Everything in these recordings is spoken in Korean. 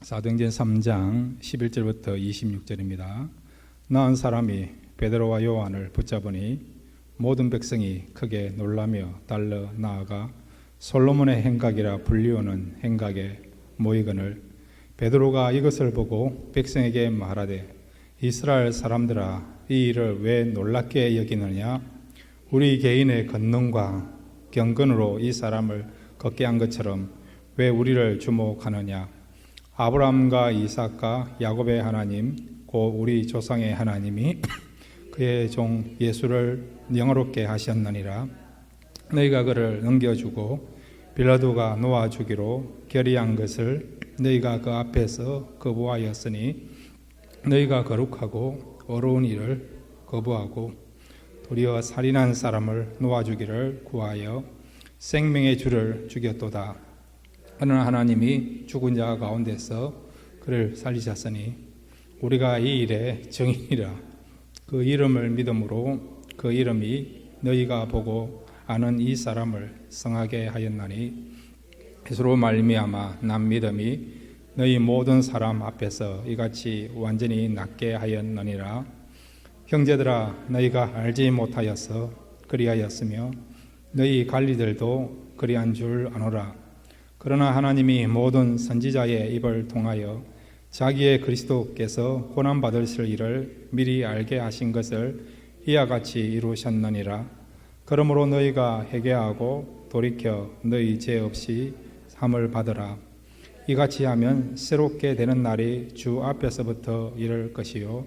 사도행전 3장 11절부터 26절입니다. 나은 사람이 베드로와 요한을 붙잡으니 모든 백성이 크게 놀라며 달러 나아가 솔로몬의 행각이라 불리우는 행각에 모이거늘 베드로가 이것을 보고 백성에게 말하되 이스라엘 사람들아 이 일을 왜 놀랍게 여기느냐? 우리 개인의 권능과 경건으로 이 사람을 걷게 한 것처럼 왜 우리를 주목하느냐? 아브라함과 이삭과 야곱의 하나님 곧 우리 조상의 하나님이 그의 종 예수를 영화롭게 하셨느니라. 너희가 그를 넘겨주고 빌라도가 놓아주기로 결의한 것을 너희가 그 앞에서 거부하였으니 너희가 거룩하고 어려운 일을 거부하고 도리어 살인한 사람을 놓아주기를 구하여 생명의 주를 죽였도다. 그러나 하나님이 죽은 자 가운데서 그를 살리셨으니 우리가 이 일의 증인이라. 그 이름을 믿음으로 그 이름이 너희가 보고 아는 이 사람을 성하게 하였나니 예수로 말미암아 난 믿음이 너희 모든 사람 앞에서 이같이 완전히 낫게 하였느니라. 형제들아 너희가 알지 못하여서 그리하였으며 너희 관리들도 그리한 줄 아노라. 그러나 하나님이 모든 선지자의 입을 통하여 자기의 그리스도께서 고난받으실 일을 미리 알게 하신 것을 이와 같이 이루셨느니라. 그러므로 너희가 회개하고 돌이켜 너희 죄 없이 삼을 받으라. 이같이 하면 새롭게 되는 날이 주 앞에서부터 이를 것이요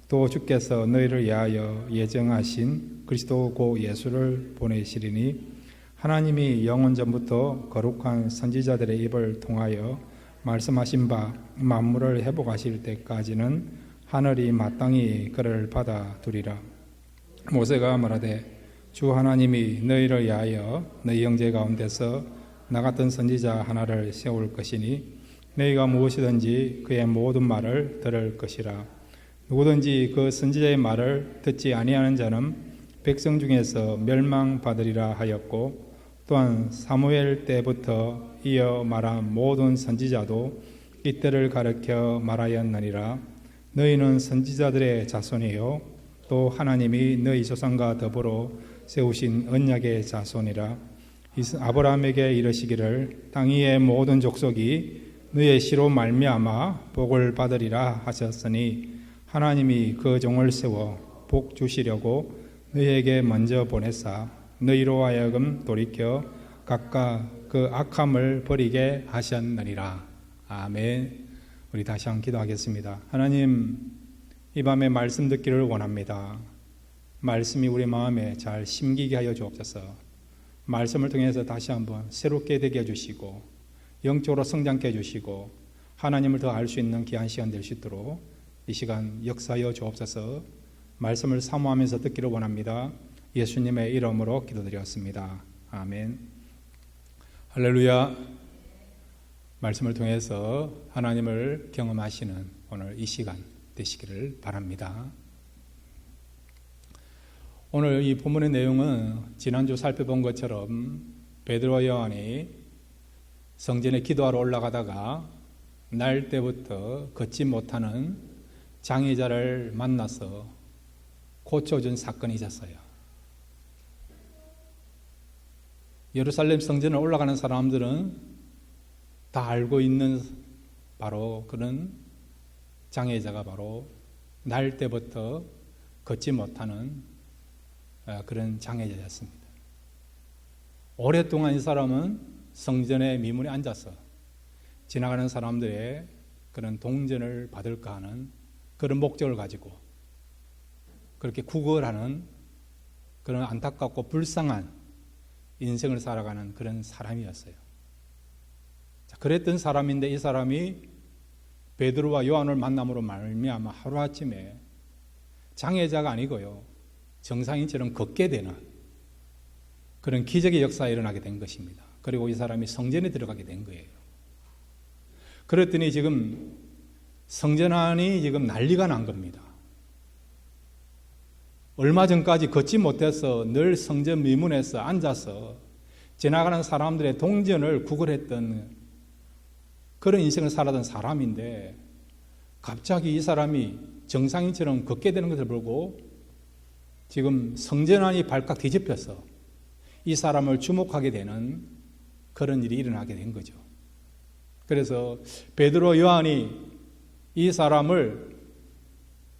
또 주께서 너희를 위하여 예정하신 그리스도 고 예수를 보내시리니 하나님이 영원 전부터 거룩한 선지자들의 입을 통하여 말씀하신 바 만물을 회복하실 때까지는 하늘이 마땅히 그를 받아두리라. 모세가 말하되 주 하나님이 너희를 위하여 너희 형제 가운데서 나 같은 선지자 하나를 세울 것이니 너희가 무엇이든지 그의 모든 말을 들을 것이라. 누구든지 그 선지자의 말을 듣지 아니하는 자는 백성 중에서 멸망받으리라 하였고 또한 사무엘 때부터 이어 말한 모든 선지자도 이때를 가르쳐 말하였느니라. 너희는 선지자들의 자손이요 또 하나님이 너희 조상과 더불어 세우신 언약의 자손이라. 아브라함에게 이르시기를 땅 위의 모든 족속이 너희의 씨로 말미암아 복을 받으리라 하셨으니 하나님이 그 종을 세워 복 주시려고 너희에게 먼저 보내사 너희로 하여금 돌이켜 각각 그 악함을 버리게 하셨느니라. 아멘. 우리 다시 한번 기도하겠습니다. 하나님, 이 밤에 말씀 듣기를 원합니다. 말씀이 우리 마음에 잘 심기게 하여 주옵소서. 말씀을 통해서 다시 한번 새롭게 되게 해주시고 영적으로 성장케 해주시고 하나님을 더 알 수 있는 귀한 시간 될 수 있도록 이 시간 역사하여 주옵소서. 말씀을 사모하면서 듣기를 원합니다. 예수님의 이름으로 기도드렸습니다. 아멘. 할렐루야. 말씀을 통해서 하나님을 경험하시는 오늘 이 시간 되시기를 바랍니다. 오늘 이 본문의 내용은 지난주 살펴본 것처럼 베드로와 요한이 성전에 기도하러 올라가다가 날 때부터 걷지 못하는 장애자를 만나서 고쳐준 사건이 있었어요. 예루살렘 성전에 올라가는 사람들은 다 알고 있는 바로 그런 장애자가 바로 날 때부터 걷지 못하는 그런 장애자였습니다. 오랫동안 이 사람은 성전의 미문에 앉아서 지나가는 사람들의 그런 동전을 받을까 하는 그런 목적을 가지고 그렇게 구걸하는 그런 안타깝고 불쌍한 인생을 살아가는 그런 사람이었어요. 자, 그랬던 사람인데 이 사람이 베드로와 요한을 만남으로 말미암아 하루아침에 장애자가 아니고요 정상인처럼 걷게 되는 그런 기적의 역사가 일어나게 된 것입니다. 그리고 이 사람이 성전에 들어가게 된 거예요. 그랬더니 지금 성전 안이 지금 난리가 난 겁니다. 얼마 전까지 걷지 못해서 늘 성전 미문에서 앉아서 지나가는 사람들의 동전을 구걸했던 그런 인생을 살아던 사람인데 갑자기 이 사람이 정상인처럼 걷게 되는 것을 보고 지금 성전안이 발칵 뒤집혀서 이 사람을 주목하게 되는 그런 일이 일어나게 된 거죠. 그래서 베드로 요한이 이 사람을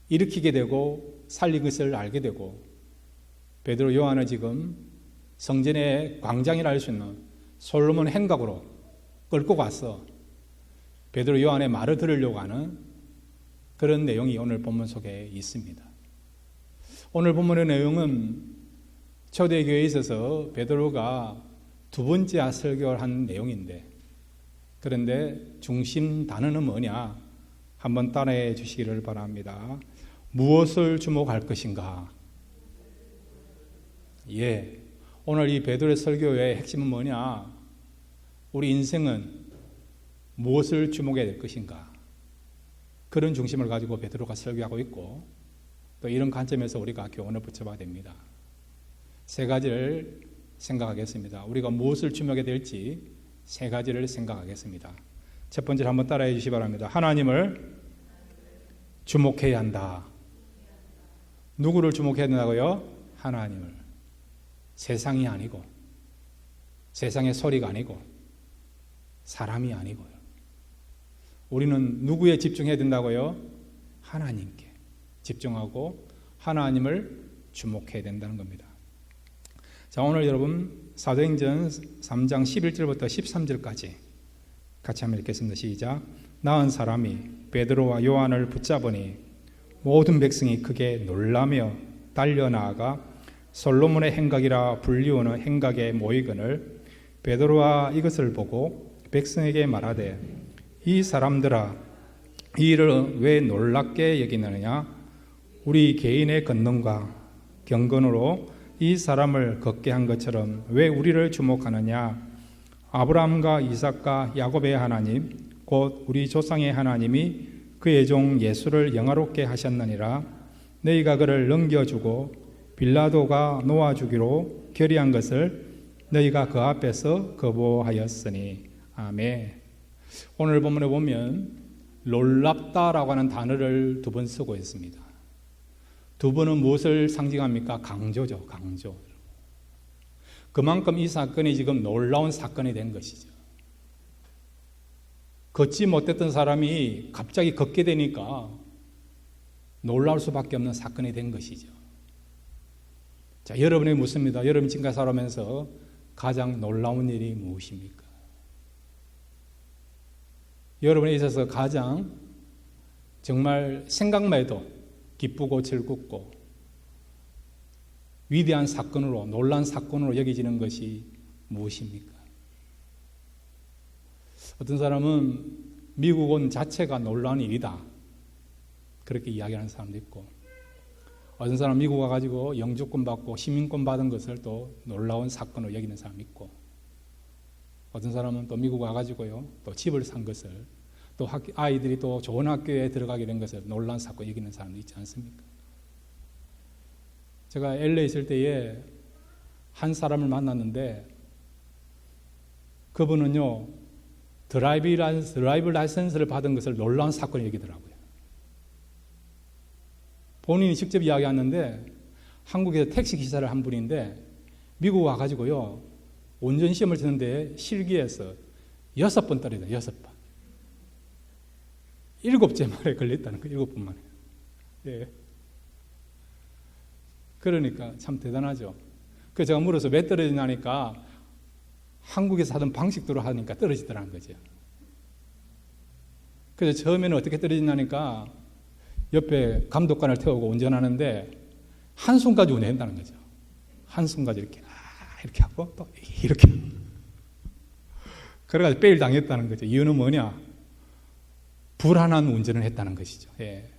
일으키게 되고 살린 것을 알게 되고 베드로 요한은 지금 성전의 광장이라 할 수 있는 솔로몬 행각으로 끌고 가서 베드로 요한의 말을 들으려고 하는 그런 내용이 오늘 본문 속에 있습니다. 오늘 본문의 내용은 초대교회에 있어서 베드로가 두 번째 설교를 한 내용인데 그런데 중심 단어는 뭐냐? 한번 따라해 주시기를 바랍니다. 무엇을 주목할 것인가? 예, 오늘 이 베드로의 설교의 핵심은 뭐냐? 우리 인생은 무엇을 주목해야 될 것인가? 그런 중심을 가지고 베드로가 설교하고 있고 또 이런 관점에서 우리가 교훈을 붙여봐야 됩니다. 세 가지를 생각하겠습니다. 우리가 무엇을 주목해야 될지 세 가지를 생각하겠습니다. 첫 번째로 한번 따라해 주시기 바랍니다. 하나님을 주목해야 한다. 누구를 주목해야 된다고요? 하나님을. 세상이 아니고 세상의 소리가 아니고 사람이 아니고요. 우리는 누구에 집중해야 된다고요? 하나님께 집중하고 하나님을 주목해야 된다는 겁니다. 자, 오늘 여러분 사도행전 3장 11절부터 13절까지 같이 한번 읽겠습니다. 시작. 나은 사람이 베드로와 요한을 붙잡으니 모든 백성이 크게 놀라며 달려나아가 솔로몬의 행각이라 불리우는 행각에 모이거늘 베드로와 이것을 보고 백성에게 말하되 이 사람들아 이 일을 왜 놀랍게 여기느냐? 우리 개인의 권능과 경건으로 이 사람을 걷게 한 것처럼 왜 우리를 주목하느냐? 아브라함과 이삭과 야곱의 하나님 곧 우리 조상의 하나님이 그의 종 예수를 영화롭게 하셨느니라. 너희가 그를 넘겨주고 빌라도가 놓아주기로 결의한 것을 너희가 그 앞에서 거부하였으니. 아멘. 오늘 본문에 보면 놀랍다라고 하는 단어를 두 번 쓰고 있습니다. 두 번은 무엇을 상징합니까? 강조죠. 강조. 그만큼 이 사건이 지금 놀라운 사건이 된 것이죠. 걷지 못했던 사람이 갑자기 걷게 되니까 놀라울 수밖에 없는 사건이 된 것이죠. 자, 여러분에게 묻습니다. 여러분 지금까지 살아오면서 가장 놀라운 일이 무엇입니까? 여러분에 있어서 가장 정말 생각만 해도 기쁘고 즐겁고 위대한 사건으로, 놀란 사건으로 여겨지는 것이 무엇입니까? 어떤 사람은 미국 온 자체가 놀라운 일이다, 그렇게 이야기하는 사람도 있고, 어떤 사람은 미국 와가지고 영주권 받고 시민권 받은 것을 또 놀라운 사건으로 여기는 사람이 있고, 어떤 사람은 또 미국 와가지고요 또 집을 산 것을, 또 아이들이 또 좋은 학교에 들어가게 된 것을 놀라운 사건 여기는 사람도 있지 않습니까? 제가 LA 있을 때에 한 사람을 만났는데 그분은요 드라이브 라이센스를 받은 것을 놀라운 사건을 여기더라고요. 본인이 직접 이야기하는데 한국에서 택시 기사를 한 분인데 미국 와가지고요 운전시험을 치는데 실기에서 6번 떨어졌어요. 6번. 7째 만에 걸렸다는 거예요. 7번 만에. 예. 그러니까 참 대단하죠. 그래서 제가 물어서 왜 떨어지냐니까 한국에서 하던 방식대로 하니까 떨어지더라는 거죠. 그래서 처음에는 어떻게 떨어지냐니까 옆에 감독관을 태우고 운전하는데 한숨까지 운행한다는 거죠. 한숨까지 이렇게 이렇게 하고 또 이렇게. 그래가지고 베일 당했다는 거죠. 이유는 뭐냐? 불안한 운전을 했다는 것이죠. 예.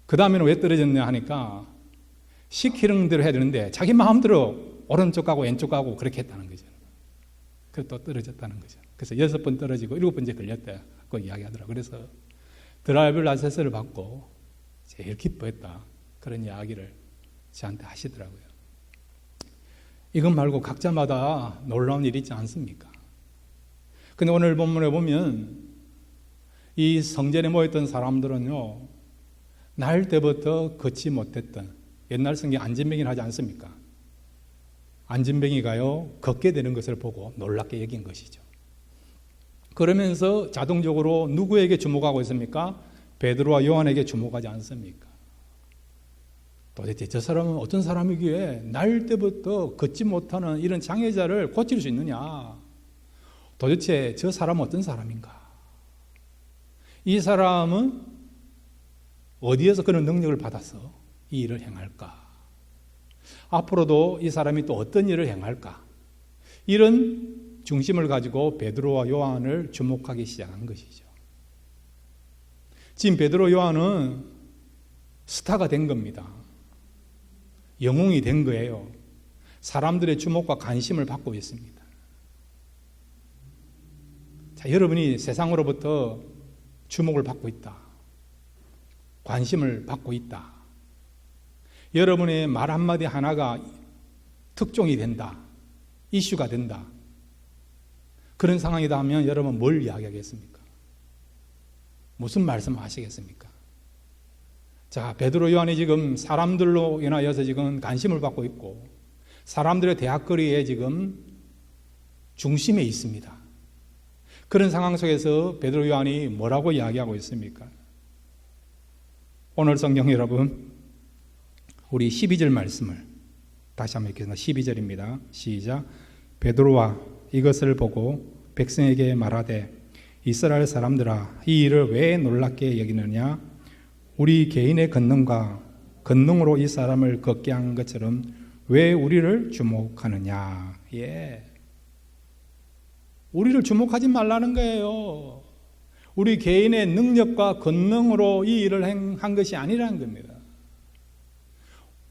그 다음에는 왜 떨어졌냐 하니까 시키는 대로 해야 되는데 자기 마음대로 오른쪽 가고 왼쪽 가고 그렇게 했다는 거죠. 그래서 또 떨어졌다는 거죠. 그래서 6번 떨어지고 7번째 걸렸다. 그 이야기하더라고요. 그래서 드라이브 라이센스를 받고 제일 기뻐했다. 그런 이야기를 저한테 하시더라고요. 이것 말고 각자마다 놀라운 일이 있지 않습니까? 근데 오늘 본문에 보면 이 성전에 모였던 사람들은요, 날 때부터 걷지 못했던, 옛날 성경 안진뱅이를 하지 않습니까? 안진뱅이가요, 걷게 되는 것을 보고 놀랍게 여긴 것이죠. 그러면서 자동적으로 누구에게 주목하고 있습니까? 베드로와 요한에게 주목하지 않습니까? 도대체 저 사람은 어떤 사람이기에 날 때부터 걷지 못하는 이런 장애자를 고칠 수 있느냐? 도대체 저 사람은 어떤 사람인가? 이 사람은 어디에서 그런 능력을 받아서 이 일을 행할까? 앞으로도 이 사람이 또 어떤 일을 행할까? 이런 중심을 가지고 베드로와 요한을 주목하기 시작한 것이죠. 지금 베드로 요한은 스타가 된 겁니다. 영웅이 된 거예요. 사람들의 주목과 관심을 받고 있습니다. 자, 여러분이 세상으로부터 주목을 받고 있다. 관심을 받고 있다. 여러분의 말 한마디 하나가 특종이 된다. 이슈가 된다. 그런 상황이다 하면 여러분 뭘 이야기하겠습니까? 무슨 말씀 하시겠습니까? 자, 베드로 요한이 지금 사람들로 인하여서 지금 관심을 받고 있고 사람들의 대학거리에 지금 중심에 있습니다. 그런 상황 속에서 베드로 요한이 뭐라고 이야기하고 있습니까? 오늘 성경 여러분, 우리 12절 말씀을 다시 한번 읽겠습니다. 12절입니다. 시작. 베드로와 이것을 보고 백성에게 말하되 이스라엘 사람들아, 이 일을 왜 놀랍게 여기느냐? 우리 개인의 권능으로 이 사람을 걷게 한 것처럼 왜 우리를 주목하느냐? 예. 우리를 주목하지 말라는 거예요. 우리 개인의 능력과 권능으로 이 일을 한 것이 아니라는 겁니다.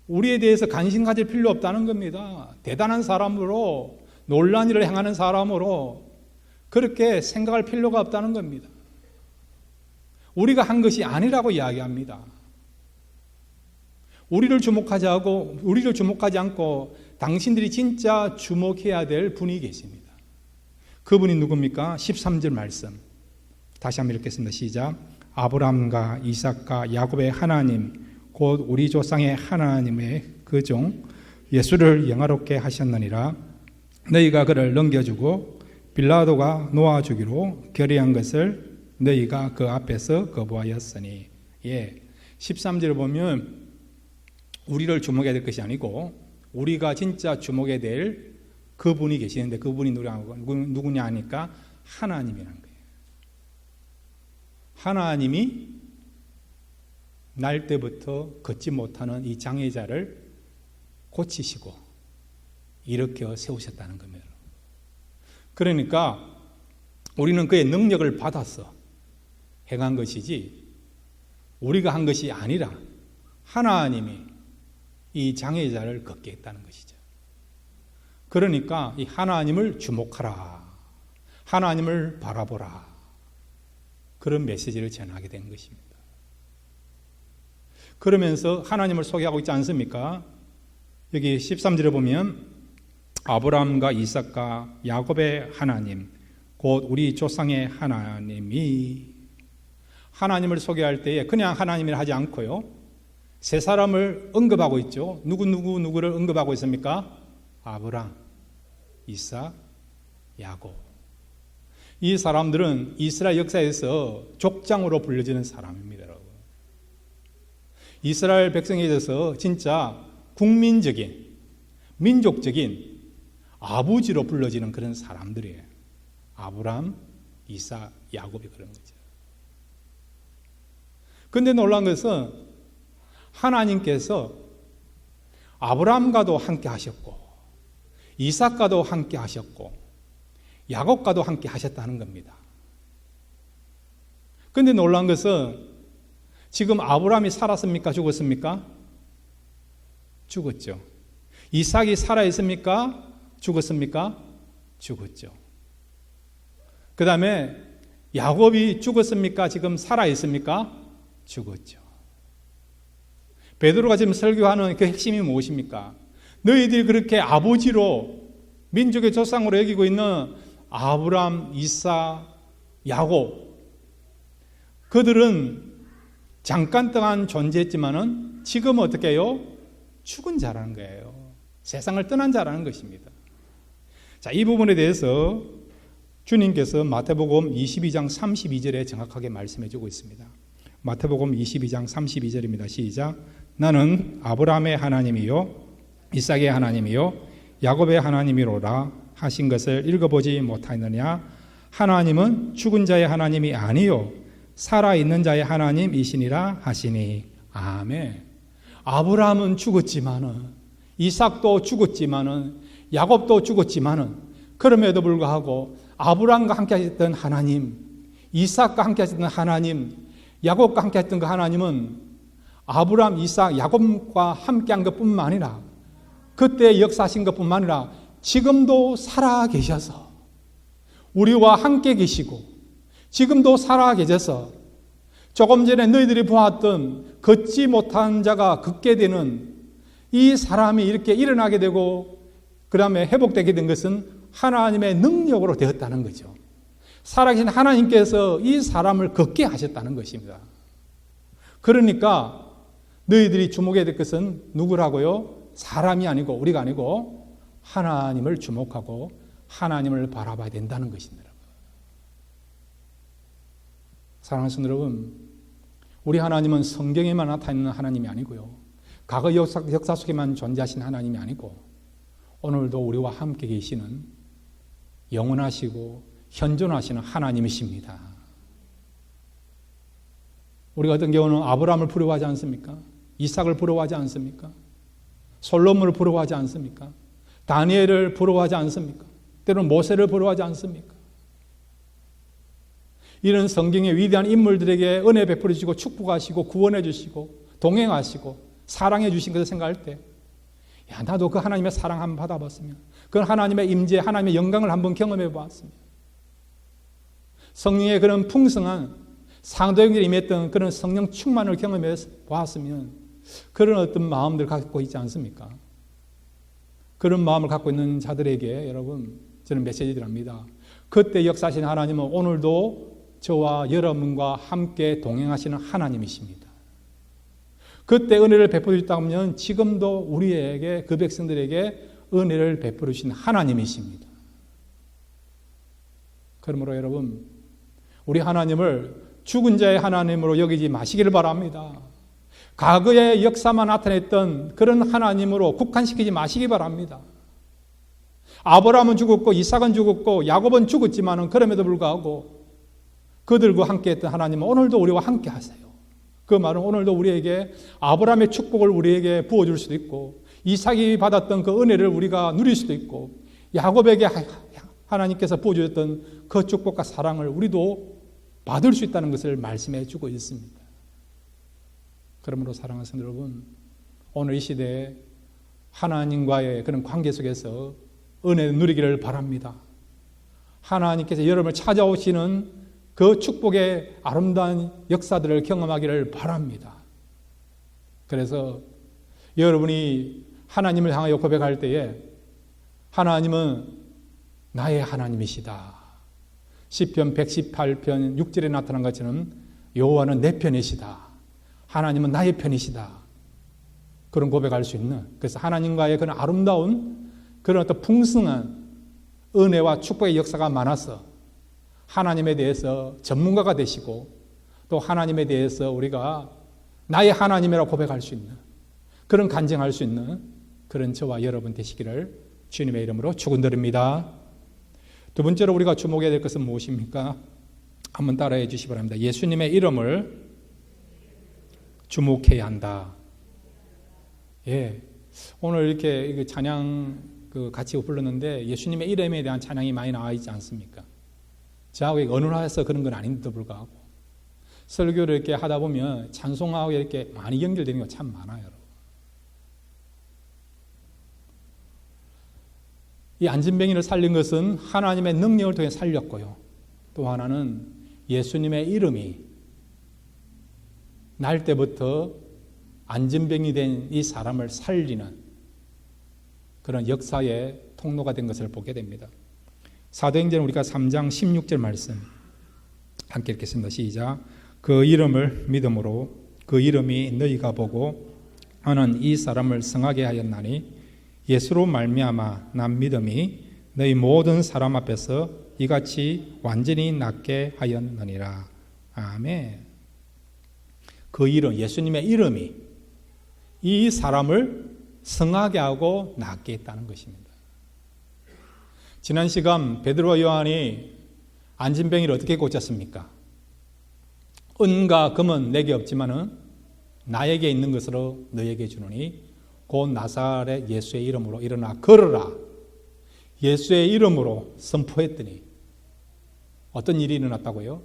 우리에 대해서 관심 가질 필요 없다는 겁니다. 대단한 사람으로, 놀라운 일을 행하는 사람으로 그렇게 생각할 필요가 없다는 겁니다. 우리가 한 것이 아니라고 이야기합니다. 우리를 주목하지 않고 당신들이 진짜 주목해야 될 분이 계십니다. 그분이 누굽니까? 13절 말씀 다시 한번 읽겠습니다. 시작. 아브라함과 이삭과 야곱의 하나님 곧 우리 조상의 하나님의 그 종 예수를 영화롭게 하셨느니라. 너희가 그를 넘겨주고 빌라도가 놓아주기로 결의한 것을 너희가 그 앞에서 거부하였으니. 예, 13절을 보면 우리를 주목해야 될 것이 아니고 우리가 진짜 주목해야 될 그분이 계시는데 그분이 누구냐 하니까 하나님이라는 거예요. 하나님이 날 때부터 걷지 못하는 이 장애자를 고치시고 일으켜 세우셨다는 겁니다. 그러니까 우리는 그의 능력을 받아서 행한 것이지 우리가 한 것이 아니라 하나님이 이 장애자를 걷게 했다는 것이죠. 그러니까 이 하나님을 주목하라. 하나님을 바라보라. 그런 메시지를 전하게 된 것입니다. 그러면서 하나님을 소개하고 있지 않습니까? 여기 13절에 보면 아브라함과 이삭과 야곱의 하나님 곧 우리 조상의 하나님이, 하나님을 소개할 때에 그냥 하나님이라 하지 않고요, 세 사람을 언급하고 있죠. 누구를 언급하고 있습니까? 아브라함, 이삭, 야곱. 이 사람들은 이스라엘 역사에서 족장으로 불려지는 사람입니다. 여러분. 이스라엘 백성에 대해서 진짜 국민적인, 민족적인 아버지로 불려지는 그런 사람들이에요. 아브라함, 이삭, 야곱이 그런 거죠. 그런데 놀라운 것은 하나님께서 아브라함과도 함께 하셨고 이삭과도 함께 하셨고 야곱과도 함께 하셨다는 겁니다. 그런데 놀라운 것은 지금 아브라함이 살았습니까? 죽었습니까? 죽었죠. 이삭이 살아있습니까? 죽었습니까? 죽었죠. 그 다음에 야곱이 죽었습니까? 지금 살아있습니까? 죽었죠. 베드로가 지금 설교하는 그 핵심이 무엇입니까? 너희들이 그렇게 아버지로 민족의 조상으로 여기고 있는 아브람, 이삭, 야곱, 그들은 잠깐 동안 존재했지만은 지금 어떻게 해요? 죽은 자라는 거예요. 세상을 떠난 자라는 것입니다. 자, 이 부분에 대해서 주님께서 마태복음 22장 32절에 정확하게 말씀해 주고 있습니다. 마태복음 22장 32절입니다. 시작. 나는 아브라함의 하나님이요 이삭의 하나님이요 야곱의 하나님이로라 하신 것을 읽어보지 못하느냐? 하나님은 죽은 자의 하나님이 아니요 살아있는 자의 하나님이시니라 하시니. 아멘. 아브라함은 죽었지만은, 이삭도 죽었지만은, 야곱도 죽었지만은, 그럼에도 불구하고 아브라함과 함께 하셨던 하나님, 이삭과 함께 하셨던 하나님, 야곱과 함께 했던 그 하나님은 아브라함, 이삭, 야곱과 함께한 것뿐만 아니라 그때 역사하신 것뿐만 아니라 지금도 살아 계셔서 우리와 함께 계시고 지금도 살아 계셔서 조금 전에 너희들이 보았던 걷지 못한 자가 걷게 되는 이 사람이 이렇게 일어나게 되고 그 다음에 회복되게 된 것은 하나님의 능력으로 되었다는 거죠. 살아계신 하나님께서 이 사람을 걷게 하셨다는 것입니다. 그러니까 너희들이 주목해야 될 것은 누구라고요? 사람이 아니고 우리가 아니고 하나님을 주목하고 하나님을 바라봐야 된다는 것입니다. 사랑하는 성도 여러분, 우리 하나님은 성경에만 나타있는 하나님이 아니고요, 과거 역사 속에만 존재하신 하나님이 아니고 오늘도 우리와 함께 계시는 영원하시고 현존하시는 하나님이십니다. 우리가 어떤 경우는 아브라함을 부러워하지 않습니까? 이삭을 부러워하지 않습니까? 솔로몬을 부러워하지 않습니까? 다니엘을 부러워하지 않습니까? 때로는 모세를 부러워하지 않습니까? 이런 성경의 위대한 인물들에게 은혜 베풀어 주시고 축복하시고 구원해 주시고 동행하시고 사랑해 주신 것을 생각할 때, 야, 나도 그 하나님의 사랑 한번 받아봤으면, 그 하나님의 임재, 하나님의 영광을 한번 경험해 보았으면, 성령의 그런 풍성한 상도형들이 임했던 그런 성령 충만을 경험해 보았으면, 그런 어떤 마음들 갖고 있지 않습니까? 그런 마음을 갖고 있는 자들에게 여러분, 저는 메시지 드립니다. 그때 역사하신 하나님은 오늘도 저와 여러분과 함께 동행하시는 하나님이십니다. 그때 은혜를 베풀어 주셨다면 지금도 우리에게, 그 백성들에게 은혜를 베풀어 주신 하나님이십니다. 그러므로 여러분, 우리 하나님을 죽은 자의 하나님으로 여기지 마시기를 바랍니다. 과거의 역사만 나타냈던 그런 하나님으로 국한시키지 마시기 바랍니다. 아브라함은 죽었고 이삭은 죽었고 야곱은 죽었지만 그럼에도 불구하고 그들과 함께했던 하나님은 오늘도 우리와 함께 하세요. 그 말은 오늘도 우리에게 아브라함의 축복을 우리에게 부어줄 수도 있고, 이삭이 받았던 그 은혜를 우리가 누릴 수도 있고, 야곱에게 하나님께서 부어주셨던 그 축복과 사랑을 우리도 받을 수 있다는 것을 말씀해 주고 있습니다. 그러므로 사랑하는 성도 여러분, 오늘 이 시대에 하나님과의 그런 관계 속에서 은혜를 누리기를 바랍니다. 하나님께서 여러분을 찾아오시는 그 축복의 아름다운 역사들을 경험하기를 바랍니다. 그래서 여러분이 하나님을 향하여 고백할 때에 하나님은 나의 하나님이시다. 시편 118편 6절에 나타난 것처럼 여호와는 내 편이시다. 하나님은 나의 편이시다. 그런 고백할 수 있는, 그래서 하나님과의 그런 아름다운 그런 어떤 풍성한 은혜와 축복의 역사가 많아서 하나님에 대해서 전문가가 되시고 또 하나님에 대해서 우리가 나의 하나님이라고 고백할 수 있는, 그런 간증할 수 있는 그런 저와 여러분 되시기를 주님의 이름으로 축원드립니다. 두 번째로 우리가 주목해야 될 것은 무엇입니까? 한번 따라해 주시기 바랍니다. 예수님의 이름을 주목해야 한다. 예, 오늘 이렇게 찬양 같이 불렀는데 예수님의 이름에 대한 찬양이 많이 나와 있지 않습니까? 저하고 언어화해서 그런 건 아닌데도 불구하고 설교를 이렇게 하다 보면 찬송하고 이렇게 많이 연결되는 거 참 많아요, 여러분. 이 안진뱅이를 살린 것은 하나님의 능력을 통해 살렸고요. 또 하나는 예수님의 이름이 날 때부터 안진뱅이 된 이 사람을 살리는 그런 역사의 통로가 된 것을 보게 됩니다. 사도행전 우리가 3장 16절 말씀 함께 읽겠습니다. 시작. 그 이름을 믿음으로 그 이름이 너희가 보고 하는 이 사람을 성하게 하였나니 예수로 말미암아 난 믿음이 너희 모든 사람 앞에서 이같이 완전히 낫게 하였느니라. 아멘. 그 이름, 예수님의 이름이 이 사람을 성하게 하고 낫게 했다는 것입니다. 지난 시간 베드로와 요한이 안진병이를 어떻게 고쳤습니까? 은과 금은 내게 없지만은 나에게 있는 것으로 너에게 주노니 곧 나사렛 예수의 이름으로 일어나 걸어라. 예수의 이름으로 선포했더니 어떤 일이 일어났다고요?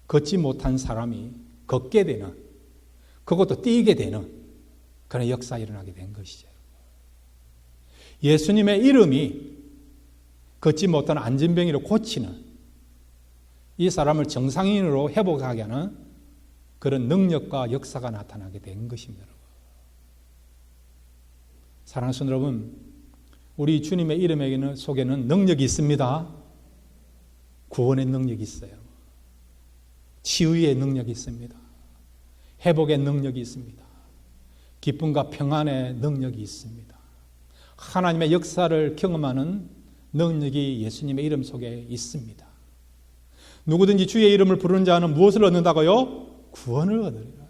걷지 못한 사람이 걷게 되는, 그것도 뛰게 되는 그런 역사가 일어나게 된 것이죠. 예수님의 이름이 걷지 못한 안진병이를 고치는, 이 사람을 정상인으로 회복하게 하는 그런 능력과 역사가 나타나게 된 것입니다. 사랑하는 성도 여러분, 우리 주님의 이름에게는 속에는 능력이 있습니다. 구원의 능력이 있어요. 치유의 능력이 있습니다. 회복의 능력이 있습니다. 기쁨과 평안의 능력이 있습니다. 하나님의 역사를 경험하는 능력이 예수님의 이름 속에 있습니다. 누구든지 주의 이름을 부르는 자는 무엇을 얻는다고요? 구원을 얻으리라.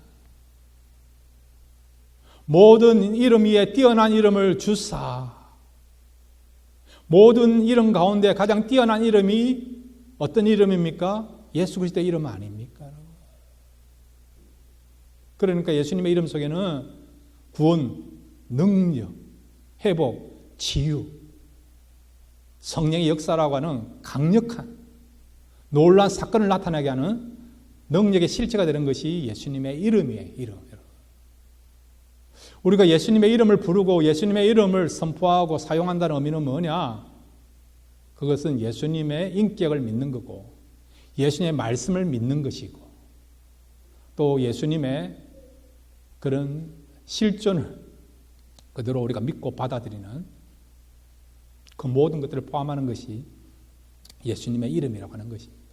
모든 이름 위에 뛰어난 이름을 주사. 모든 이름 가운데 가장 뛰어난 이름이 어떤 이름입니까? 예수 그리스도의 이름 아닙니까? 그러니까 예수님의 이름 속에는 구원, 능력, 회복, 치유, 성령의 역사라고 하는 강력한 놀라운 사건을 나타나게 하는 능력의 실체가 되는 것이 예수님의 이름이에요. 이름. 우리가 예수님의 이름을 부르고 예수님의 이름을 선포하고 사용한다는 의미는 뭐냐? 그것은 예수님의 인격을 믿는 거고 예수님의 말씀을 믿는 것이고 또 예수님의 그런 실존을 그대로 우리가 믿고 받아들이는 그 모든 것들을 포함하는 것이 예수님의 이름이라고 하는 것입니다.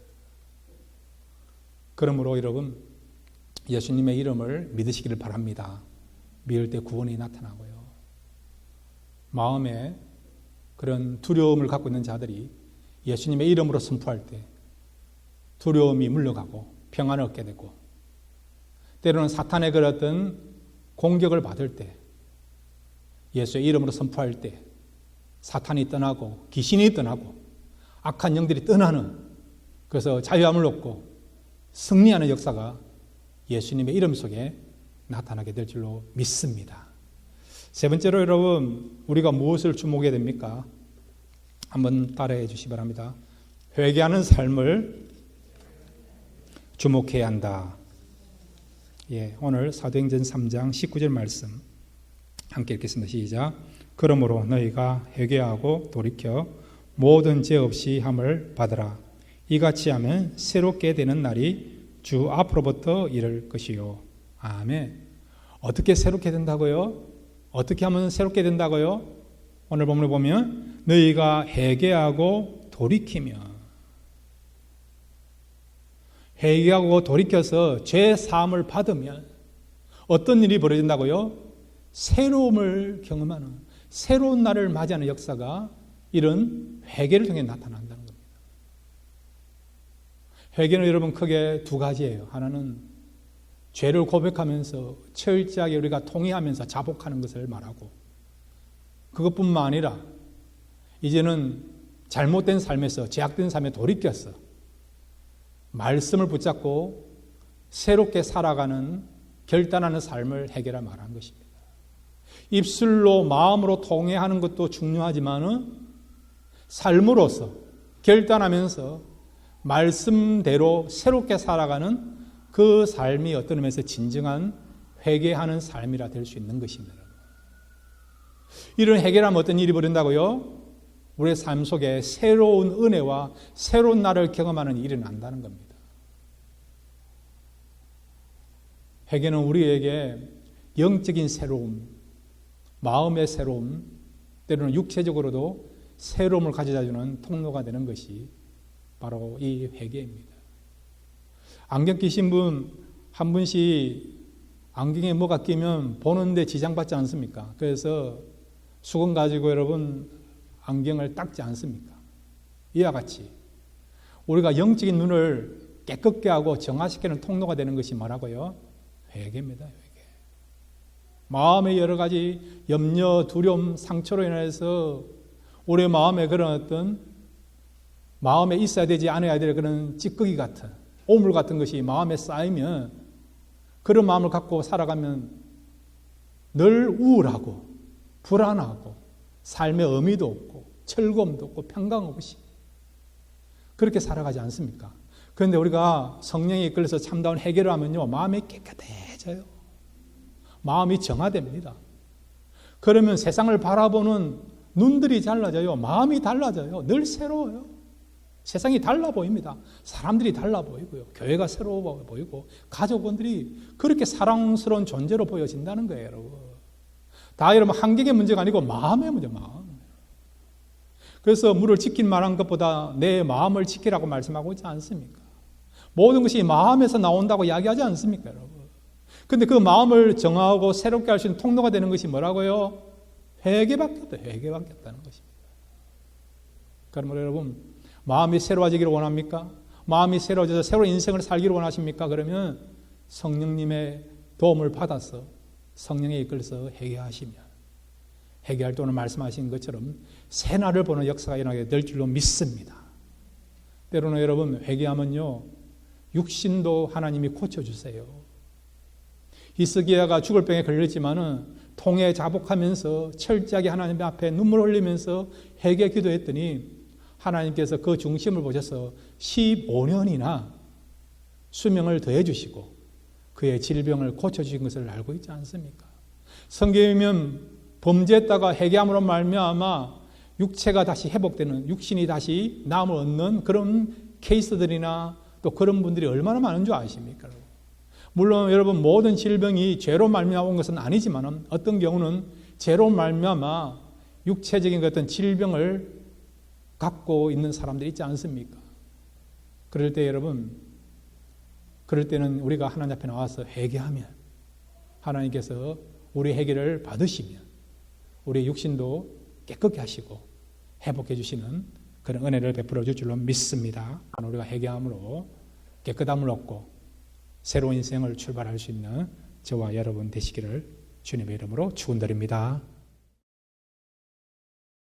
그러므로 여러분, 예수님의 이름을 믿으시기를 바랍니다. 믿을 때 구원이 나타나고요. 마음에 그런 두려움을 갖고 있는 자들이 예수님의 이름으로 선포할 때 두려움이 물러가고 평안을 얻게 되고, 때로는 사탄의 그런 어떤 공격을 받을 때 예수의 이름으로 선포할 때 사탄이 떠나고 귀신이 떠나고 악한 영들이 떠나는, 그래서 자유함을 얻고 승리하는 역사가 예수님의 이름 속에 나타나게 될 줄로 믿습니다. 세 번째로 여러분, 우리가 무엇을 주목해야 됩니까? 한번 따라해 주시기 바랍니다. 회개하는 삶을 주목해야 한다. 오늘 사도행전 3장 19절 말씀 함께 읽겠습니다. 시작. 그러므로 너희가 회개하고 돌이켜 모든 죄 없이 함을 받으라. 이같이 하면 새롭게 되는 날이 주 앞으로부터 이를 것이요. 아멘. 어떻게 새롭게 된다고요? 어떻게 하면 새롭게 된다고요? 오늘 본문을 보면 너희가 회개하고 돌이키면, 회개하고 돌이켜서 죄 사함을 받으면 어떤 일이 벌어진다고요? 새로움을 경험하는, 새로운 날을 맞이하는 역사가 이런 회개를 통해 나타난다는 겁니다. 회개는 여러분 크게 두 가지예요. 하나는 죄를 고백하면서 철저하게 우리가 통회하면서 자복하는 것을 말하고, 그것뿐만 아니라 이제는 잘못된 삶에서, 죄악된 삶에 돌이켜서 말씀을 붙잡고 새롭게 살아가는, 결단하는 삶을 회개라 말하는 것입니다. 입술로 마음으로 통회하는 것도 중요하지만은 삶으로서 결단하면서 말씀대로 새롭게 살아가는 그 삶이 어떤 의미에서 진정한 회개하는 삶이라 될 수 있는 것입니다. 이런 회개라면 어떤 일이 벌어진다고요? 우리의 삶 속에 새로운 은혜와 새로운 날을 경험하는 일이 난다는 겁니다. 회개는 우리에게 영적인 새로움, 마음의 새로움, 때로는 육체적으로도 새로움을 가져다 주는 통로가 되는 것이 바로 이 회개입니다. 안경 끼신 분 한 분씩 안경에 뭐가 끼면 보는데 지장받지 않습니까? 그래서 수건 가지고 여러분 안경을 닦지 않습니까? 이와 같이 우리가 영적인 눈을 깨끗게 하고 정화시키는 통로가 되는 것이 뭐라고요? 회개입니다. 회개. 마음의 여러 가지 염려, 두려움, 상처로 인해서 우리 마음에 그런 어떤 마음에 있어야 되지 않아야 될 그런 찌꺼기 같은 오물 같은 것이 마음에 쌓이면 그런 마음을 갖고 살아가면 늘 우울하고 불안하고 삶의 의미도 없고 즐거움도 없고 평강 없이 그렇게 살아가지 않습니까? 그런데 우리가 성령에 이끌려서 참다운 해결을 하면요, 마음이 깨끗해져요. 마음이 정화됩니다. 그러면 세상을 바라보는 눈들이 달라져요. 마음이 달라져요. 늘 새로워요. 세상이 달라 보입니다. 사람들이 달라 보이고요. 교회가 새로워 보이고 가족원들이 그렇게 사랑스러운 존재로 보여진다는 거예요, 여러분. 다 여러분 환경의 문제가 아니고 마음의 문제, 마음. 그래서 물을 지킬 만한 것보다 내 마음을 지키라고 말씀하고 있지 않습니까? 모든 것이 마음에서 나온다고 이야기하지 않습니까, 여러분? 근데 그 마음을 정하고 새롭게 할 수 있는 통로가 되는 것이 뭐라고요? 회개밖에 없다, 회개밖에 없다는 것입니다. 그러면 여러분, 마음이 새로워지기를 원합니까? 마음이 새로워져서 새로운 인생을 살기를 원하십니까? 그러면 성령님의 도움을 받아서 성령에 이끌려서 회개하시면 회개할 때 오늘 말씀하신 것처럼 새날을 보는 역사가 일어나게 될 줄로 믿습니다. 때로는 여러분 회개하면요 육신도 하나님이 고쳐주세요. 히스기야가 죽을 병에 걸렸지만은 통에 자복하면서 철저하게 하나님 앞에 눈물 흘리면서 회개 기도했더니 하나님께서 그 중심을 보셔서 15년이나 수명을 더해 주시고 그의 질병을 고쳐주신 것을 알고 있지 않습니까? 성경이면 범죄했다가 회개함으로 말미암아 육체가 다시 회복되는, 육신이 다시 나음을 얻는 그런 케이스들이나 또 그런 분들이 얼마나 많은 줄 아십니까? 물론 여러분 모든 질병이 죄로 말미암아 온 것은 아니지만 어떤 경우는 죄로 말미암아 육체적인 어떤 질병을 갖고 있는 사람들이 있지 않습니까? 그럴 때 여러분, 그럴 때는 우리가 하나님 앞에 나와서 회개하면 하나님께서 우리 회개를 받으시면 우리 육신도 깨끗게 하시고 회복해 주시는 그런 은혜를 베풀어 줄 줄로 믿습니다. 우리가 회개함으로 깨끗함을 얻고 새로운 인생을 출발할 수 있는 저와 여러분 되시기를 주님의 이름으로 축원드립니다.